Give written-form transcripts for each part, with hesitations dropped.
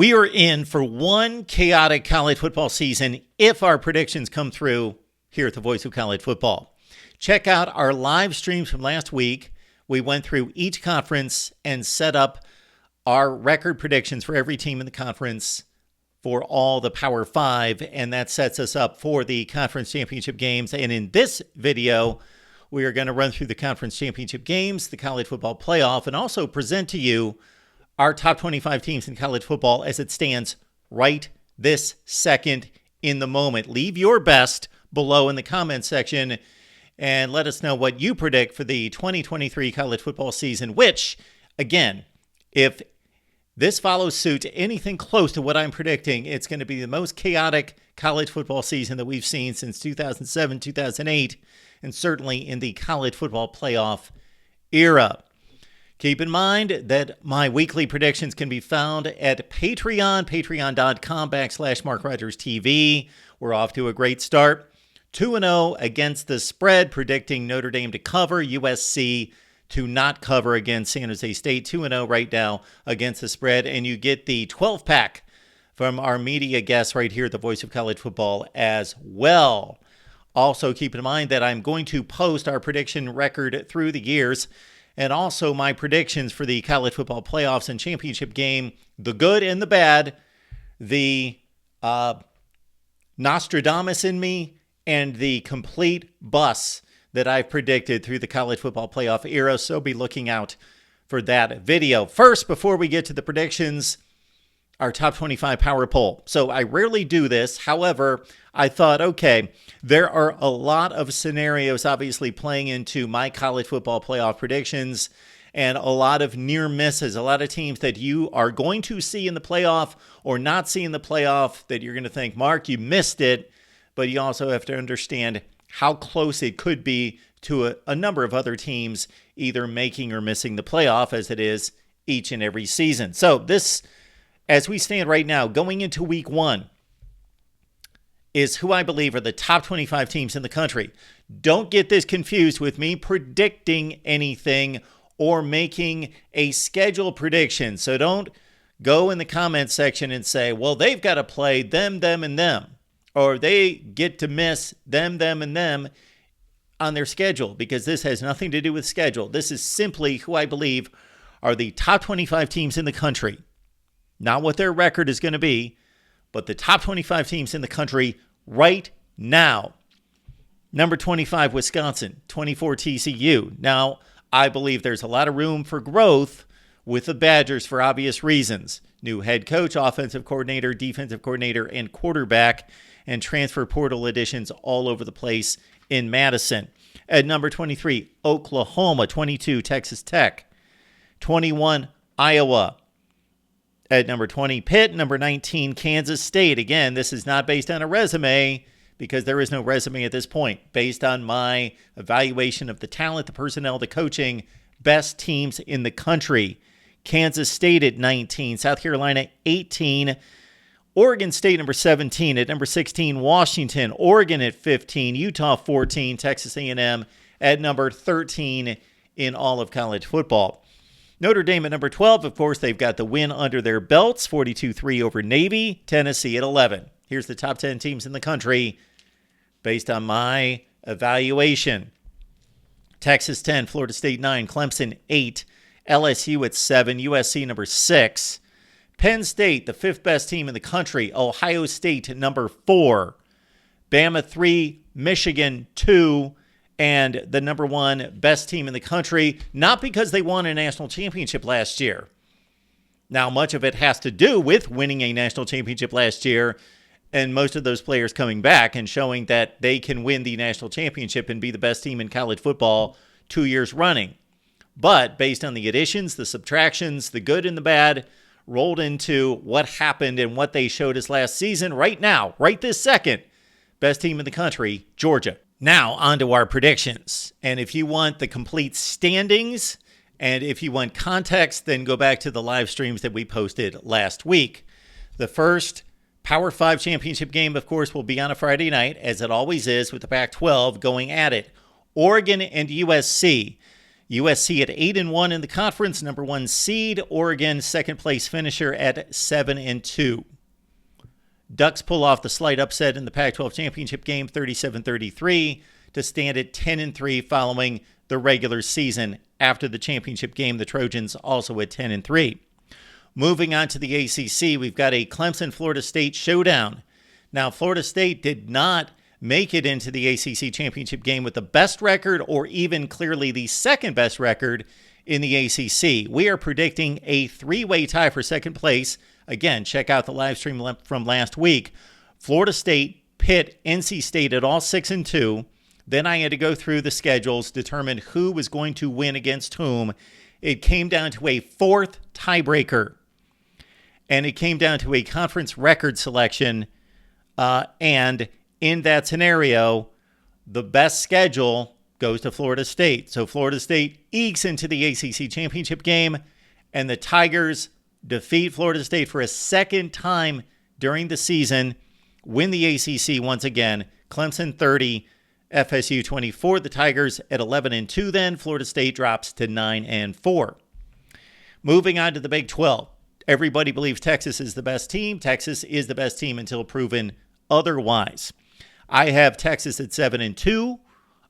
We are in for one chaotic college football season if our predictions come through here at the Voice of College Football. Check out our live streams from last week. We went through each conference and set up our record predictions for every team in the conference for all the Power 5, and that sets us up for the conference championship games. And in this video, we are going to run through the conference championship games, the college football playoff, and also present to you our top 25 teams in college football as it stands right this second in the moment. Leave your best below in the comments section and let us know what you predict for the 2023 college football season, which, again, if this follows suit to anything close to what I'm predicting, it's going to be the most chaotic college football season that we've seen since 2007, 2008, and certainly in the college football playoff era. Keep in mind that my weekly predictions can be found at Patreon, patreon.com/MarkRogersTV. We're off to a great start. 2-0 against the spread, predicting Notre Dame to cover, USC to not cover against San Jose State. 2-0 right now against the spread. And you get the 12-pack from our media guests right here at the Voice of College Football as well. Also, keep in mind that I'm going to post our prediction record through the years and also my predictions for the college football playoffs and championship game, the good and the bad, the Nostradamus in me, and the complete bus that I've predicted through the college football playoff era. So be looking out for that video. First, before we get to the predictions, our top 25 power poll. So I rarely do this. However, I thought, okay, there are a lot of scenarios obviously playing into my college football playoff predictions and a lot of near misses, a lot of teams that you are going to see in the playoff or not see in the playoff that you're going to think, Mark, you missed it. But you also have to understand how close it could be to a number of other teams either making or missing the playoff as it is each and every season. So this, as we stand right now, going into week one, is who I believe are the top 25 teams in the country. Don't get this confused with me predicting anything or making a schedule prediction. So don't go in the comments section and say, well, they've got to play them, and them. Or they get to miss them, and them on their schedule, because this has nothing to do with schedule. This is simply who I believe are the top 25 teams in the country. Not what their record is going to be, but the top 25 teams in the country right now. Number 25, Wisconsin. 24, TCU. Now, I believe there's a lot of room for growth with the Badgers for obvious reasons. New head coach, offensive coordinator, defensive coordinator, and quarterback, and transfer portal additions all over the place in Madison. At number 23, Oklahoma. 22, Texas Tech. 21, Iowa. At number 20, Pitt. Number 19, Kansas State. Again, this is not based on a resume because there is no resume at this point. Based on my evaluation of the talent, the personnel, the coaching, best teams in the country. Kansas State at 19, South Carolina 18, Oregon State number 17, at number 16, Washington, Oregon at 15, Utah 14, Texas A&M at number 13 in all of college football. Notre Dame at number 12, of course, they've got the win under their belts, 42-3 over Navy, Tennessee at 11. Here's the top 10 teams in the country based on my evaluation. Texas 10, Florida State 9, Clemson 8, LSU at 7, USC number 6, Penn State, the fifth best team in the country, Ohio State number 4, Bama 3, Michigan 2, and the number 1 best team in the country, not because they won a national championship last year. Now, much of it has to do with winning a national championship last year and most of those players coming back and showing that they can win the national championship and be the best team in college football 2 years running. But based on the additions, the subtractions, the good and the bad, rolled into what happened and what they showed us last season, right now, right this second, best team in the country, Georgia. Now, on to our predictions. And if you want the complete standings, and if you want context, then go back to the live streams that we posted last week. The first Power 5 championship game, of course, will be on a Friday night, as it always is, with the Pac-12 going at it. Oregon and USC. USC at 8-1 in the conference, number 1 seed. Oregon, second place finisher at 7-2. Ducks pull off the slight upset in the Pac-12 championship game, 37-33, to stand at 10-3 following the regular season. After the championship game, the Trojans also at 10-3. Moving on to the ACC, we've got a Clemson-Florida State showdown. Now, Florida State did not make it into the ACC championship game with the best record or even clearly the second best record in the ACC. We are predicting a three-way tie for second place. Again, check out the live stream from last week. Florida State, Pitt, NC State at all 6-2. Then I had to go through the schedules, determine who was going to win against whom. It came down to a fourth tiebreaker. And it came down to a conference record selection. And in that scenario, the best schedule goes to Florida State. So Florida State ekes into the ACC championship game, and the Tigers defeat Florida State for a second time during the season, win the ACC once again. Clemson 30, FSU 24. The Tigers at 11-2 then. Florida State drops to 9-4. Moving on to the Big 12. Everybody believes Texas is the best team. Texas is the best team until proven otherwise. I have Texas at 7-2.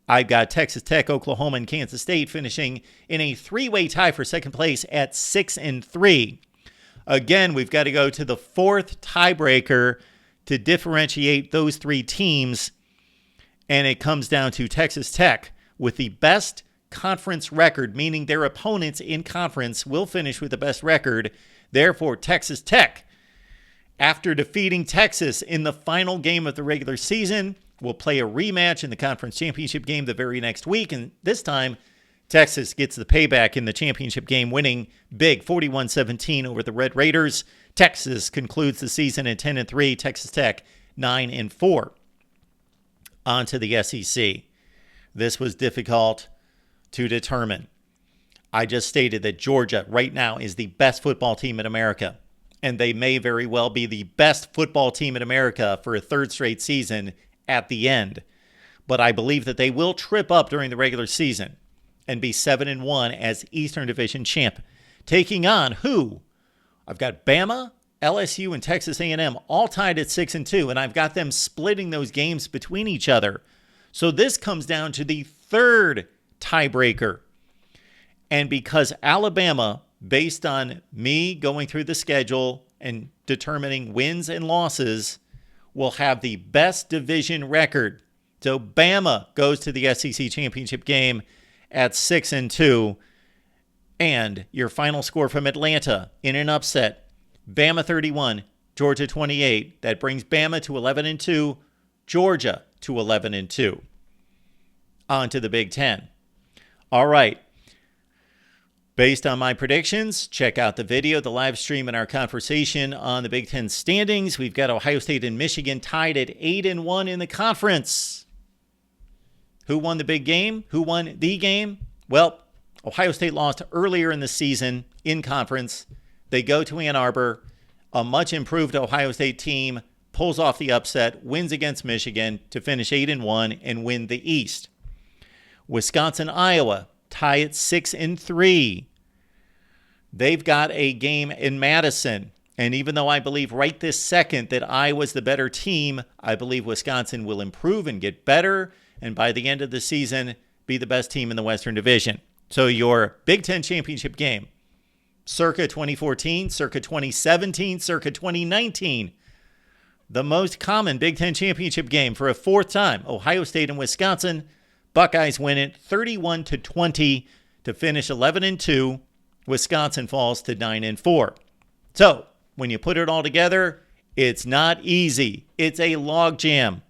I've got Texas Tech, Oklahoma, and Kansas State finishing in a three-way tie for second place at 6-3. Again, we've got to go to the fourth tiebreaker to differentiate those three teams, and it comes down to Texas Tech with the best conference record, meaning their opponents in conference will finish with the best record. Therefore, Texas Tech, after defeating Texas in the final game of the regular season, will play a rematch in the conference championship game the very next week. And this time, Texas gets the payback in the championship game, winning big 41-17 over the Red Raiders. Texas concludes the season at 10-3. Texas Tech 9-4. On to the SEC. This was difficult to determine. I just stated that Georgia right now is the best football team in America, and they may very well be the best football team in America for a third straight season at the end. But I believe that they will trip up during the regular season and be 7-1 as Eastern Division champ, taking on who? I've got Bama, LSU, and Texas A&M all tied at 6-2, and I've got them splitting those games between each other. So this comes down to the third tiebreaker. And because Alabama, based on me going through the schedule and determining wins and losses, will have the best division record. So Bama goes to the SEC championship game at 6-2. And your final score from Atlanta in an upset, Bama 31, Georgia 28. That brings Bama to 11-2, Georgia to 11-2. On to the Big Ten. All right. Based on my predictions, check out the video, the live stream, and our conversation on the Big Ten standings. We've got Ohio State and Michigan tied at 8-1 in the conference. Who won the big game? Who won the game? Well, Ohio State lost earlier in the season in conference. They go to Ann Arbor. A much improved Ohio State team pulls off the upset, wins against Michigan to finish 8-1 and win the East. Wisconsin, Iowa tie at 6-3. They've got a game in Madison. And even though I believe right this second that Iowa's the better team, I believe Wisconsin will improve and get better. And by the end of the season, be the best team in the Western Division. So your Big Ten championship game, circa 2014, circa 2017, circa 2019. The most common Big Ten championship game for a fourth time, Ohio State and Wisconsin. Buckeyes win it 31-20 to finish 11-2. Wisconsin falls to 9-4. So when you put it all together, it's not easy. It's a logjam.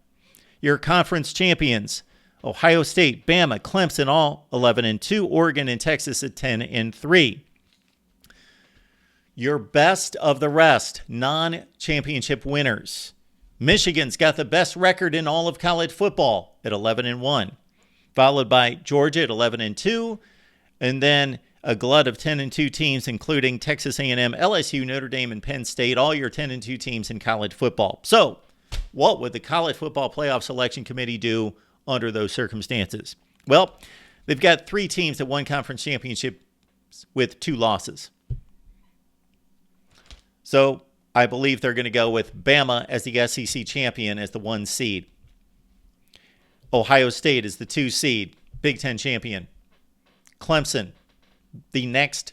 Your conference champions, Ohio State, Bama, Clemson, all 11-2. Oregon and Texas at 10-3. Your best of the rest, non-championship winners. Michigan's got the best record in all of college football at 11-1. Followed by Georgia at 11-2, and then a glut of 10-2 teams, including Texas A&M, LSU, Notre Dame, and Penn State, all your 10-2 teams in college football. So, what would the College Football Playoff Selection Committee do under those circumstances? Well, They've got 3 teams that won conference championships with 2 losses. So I believe they're going to go with Bama as the SEC champion as the 1 seed. Ohio State is the 2 seed, Big Ten champion. Clemson, the next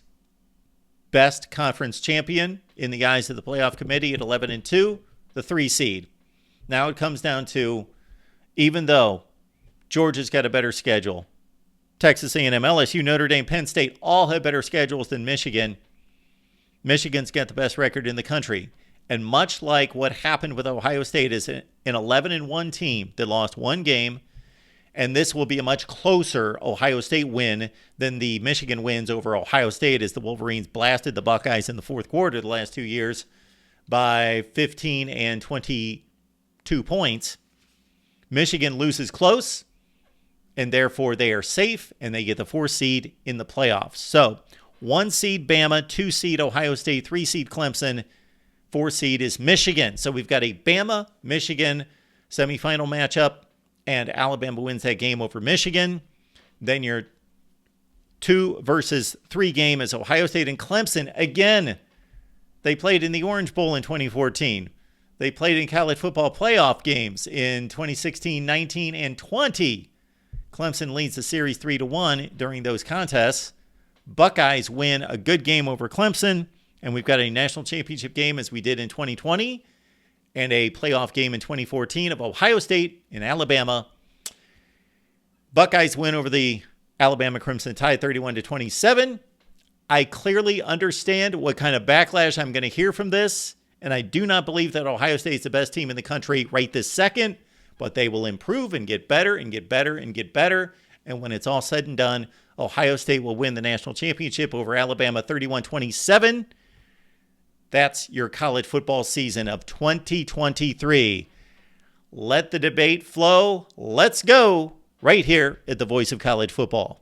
best conference champion in the eyes of the playoff committee at 11-2, the 3 seed. Now it comes down to, even though Georgia's got a better schedule, Texas A&M, LSU, Notre Dame, Penn State all have better schedules than Michigan. Michigan's got the best record in the country. And much like what happened with Ohio State is an 11-1 team that lost 1 game, and this will be a much closer Ohio State win than the Michigan wins over Ohio State as the Wolverines blasted the Buckeyes in the 4th quarter the last 2 years by 15 and 22 points. Michigan loses close, and therefore they are safe, and they get the 4 seed in the playoffs. So 1 seed Bama, 2 seed Ohio State, 3 seed Clemson, 4 seed is Michigan. So we've got a Bama-Michigan semifinal matchup, and Alabama wins that game over Michigan. Then your 2 versus 3 game is Ohio State and Clemson. Again, they played in the Orange Bowl in 2014. They played in college football playoff games in 2016, 19, and 20. Clemson leads the series 3-1 during those contests. Buckeyes win a good game over Clemson, and we've got a national championship game as we did in 2020 and a playoff game in 2014 of Ohio State and Alabama. Buckeyes win over the Alabama Crimson Tide 31-27. I clearly understand what kind of backlash I'm going to hear from this, and I do not believe that Ohio State is the best team in the country right this second, but they will improve and get better and get better and get better. And when it's all said and done, Ohio State will win the national championship over Alabama 31-27. That's your college football season of 2023. Let the debate flow. Let's go right here at the Voice of College Football.